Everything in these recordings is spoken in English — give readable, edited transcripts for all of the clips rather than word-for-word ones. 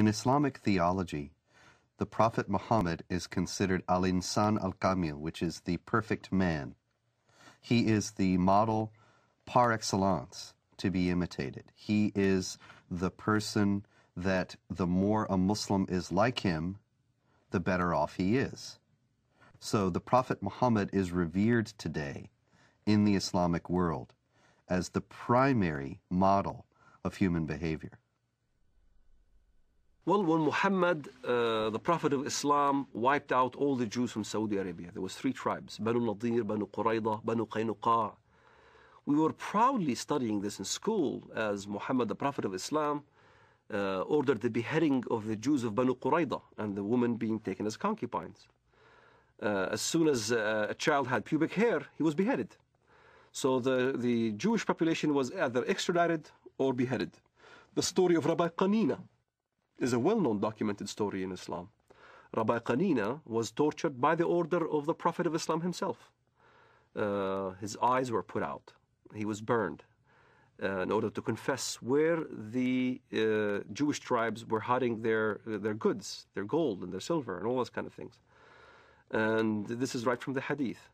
In Islamic theology, the Prophet Muhammad is considered al-insan al-kamil, which is the perfect man. He is the model par excellence to be imitated. He is the person that the more a Muslim is like him, the better off he is. So the Prophet Muhammad is revered today in the Islamic world as the primary model of human behavior. Well, when Muhammad, the Prophet of Islam, wiped out all the Jews from Saudi Arabia, there was 3 tribes, Banu Nadir, Banu Qurayza, Banu Qaynuqa. We were proudly studying this in school as Muhammad, the Prophet of Islam, ordered the beheading of the Jews of Banu Qurayza and the women being taken as concubines. As soon as a child had pubic hair, he was beheaded. So the Jewish population was either extradited or beheaded. The story of Rabbi Qanina is a well-known documented story in Islam. Rabbi Qanina was tortured by the order of the Prophet of Islam himself. His eyes were put out. He was burned in order to confess where the Jewish tribes were hiding their goods, their gold and their silver and all those kind of things. And this is right from the Hadith.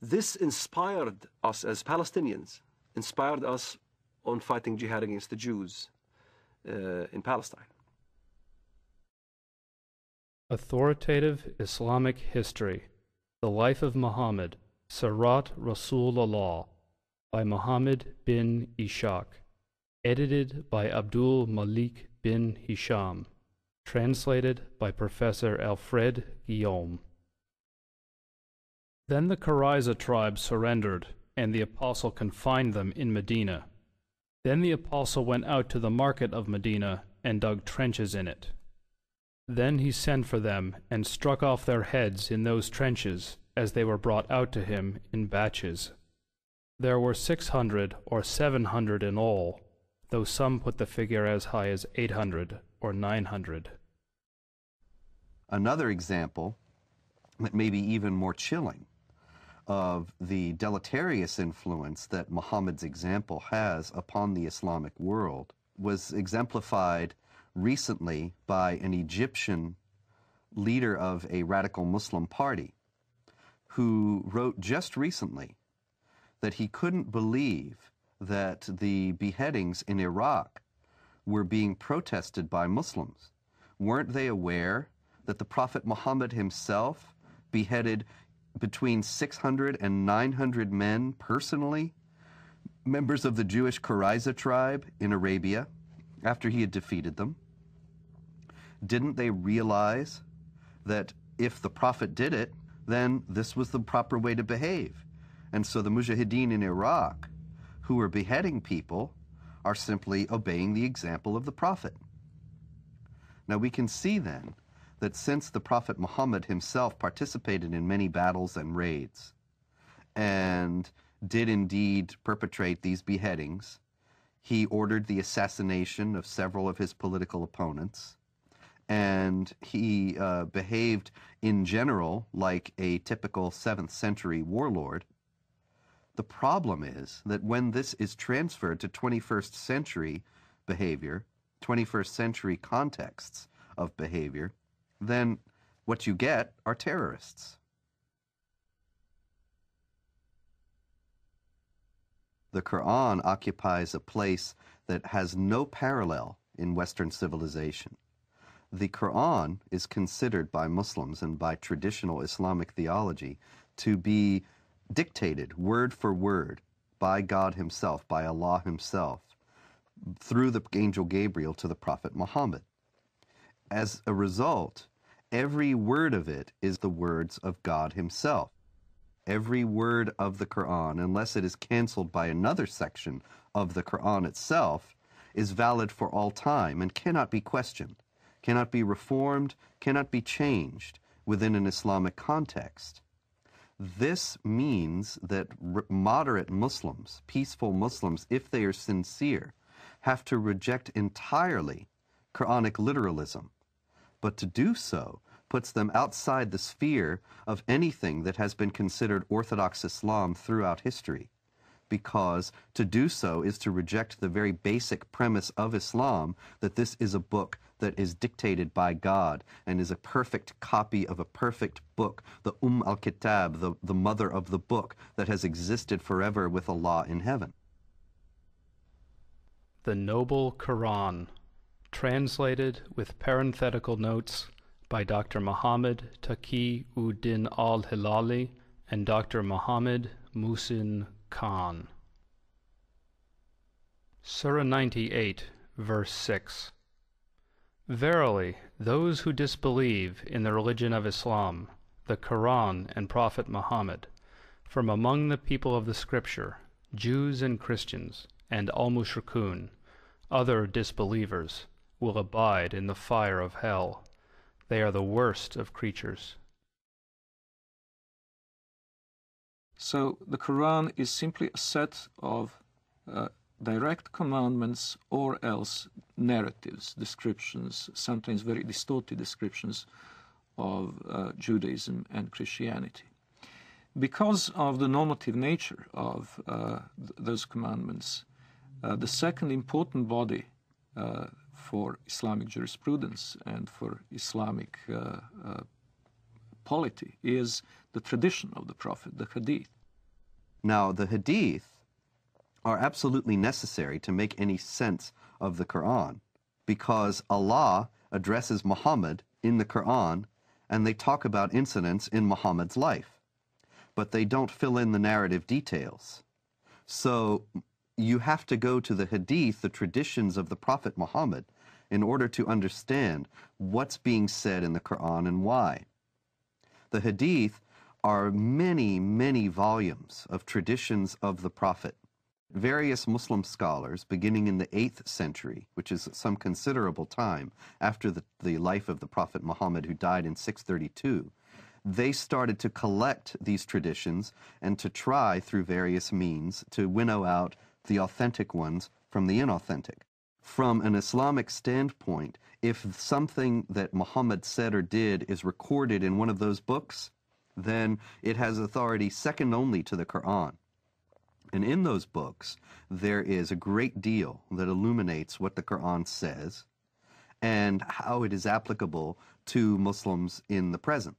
This inspired us as Palestinians, inspired us on fighting jihad against the Jews in Palestine. Authoritative Islamic History, The Life of Muhammad, Sirat Rasulullah, by Muhammad bin Ishaq, edited by Abdul Malik bin Hisham, translated by Professor Alfred Guillaume. Then the Qurayza tribe surrendered, and the apostle confined them in Medina. Then the apostle went out to the market of Medina and dug trenches in it. Then he sent for them and struck off their heads in those trenches as they were brought out to him in batches. There were 600 or 700 in all, though some put the figure as high as 800 or 900. Another example that may be even more chilling of the deleterious influence that Muhammad's example has upon the Islamic world was exemplified recently by an Egyptian leader of a radical Muslim party who wrote just recently that he couldn't believe that the beheadings in Iraq were being protested by Muslims. Weren't they aware that the Prophet Muhammad himself beheaded between 600 and 900 men personally, members of the Jewish Qurayza tribe in Arabia, after he had defeated them? Didn't they realize that if the Prophet did it, then this was the proper way to behave? And so the Mujahideen in Iraq, who are beheading people, are simply obeying the example of the Prophet. Now we can see then that since the Prophet Muhammad himself participated in many battles and raids, and did indeed perpetrate these beheadings, he ordered the assassination of several of his political opponents, and he behaved in general like a typical 7th century warlord. The problem is that when this is transferred to 21st century behavior, 21st century contexts of behavior, then what you get are terrorists. The Quran occupies a place that has no parallel in Western civilization. The Quran is considered by Muslims and by traditional Islamic theology to be dictated word for word by God himself, by Allah himself, through the angel Gabriel to the Prophet Muhammad. As a result, every word of it is the words of God himself. Every word of the Quran, unless it is canceled by another section of the Quran itself, is valid for all time and cannot be questioned, cannot be reformed, cannot be changed within an Islamic context. This means that moderate Muslims, peaceful Muslims, if they are sincere, have to reject entirely Quranic literalism. But to do so puts them outside the sphere of anything that has been considered Orthodox Islam throughout history. because to do so is to reject the very basic premise of Islam, that this is a book that is dictated by God and is a perfect copy of a perfect book, the al-Kitab, the mother of the book that has existed forever with Allah in heaven. The Noble Quran, translated with parenthetical notes by Dr. Muhammad Taqi-ud-Din al-Hilali and Dr. Muhammad Muhsin Khan. Surah 98, verse 6. Verily, those who disbelieve in the religion of Islam, the Quran and Prophet Muhammad, from among the people of the Scripture, Jews and Christians, and al-Mushrikun, other disbelievers, will abide in the fire of hell. They are the worst of creatures. So the Quran is simply a set of direct commandments or else narratives, descriptions, sometimes very distorted descriptions of Judaism and Christianity. Because of the normative nature of those commandments, the second important body for Islamic jurisprudence and for Islamic polity is the tradition of the Prophet, the Hadith. Now, the Hadith are absolutely necessary to make any sense of the Quran, because Allah addresses Muhammad in the Quran and they talk about incidents in Muhammad's life, but they don't fill in the narrative details. So you have to go to the Hadith, the traditions of the Prophet Muhammad, in order to understand what's being said in the Quran and why. The Hadith are many, many volumes of traditions of the Prophet. Various Muslim scholars, beginning in the 8th century, which is some considerable time after the life of the Prophet Muhammad, who died in 632, they started to collect these traditions and to try, through various means, to winnow out the authentic ones from the inauthentic. From an Islamic standpoint, if something that Muhammad said or did is recorded in one of those books, then it has authority second only to the Quran. And in those books, there is a great deal that illuminates what the Quran says and how it is applicable to Muslims in the present.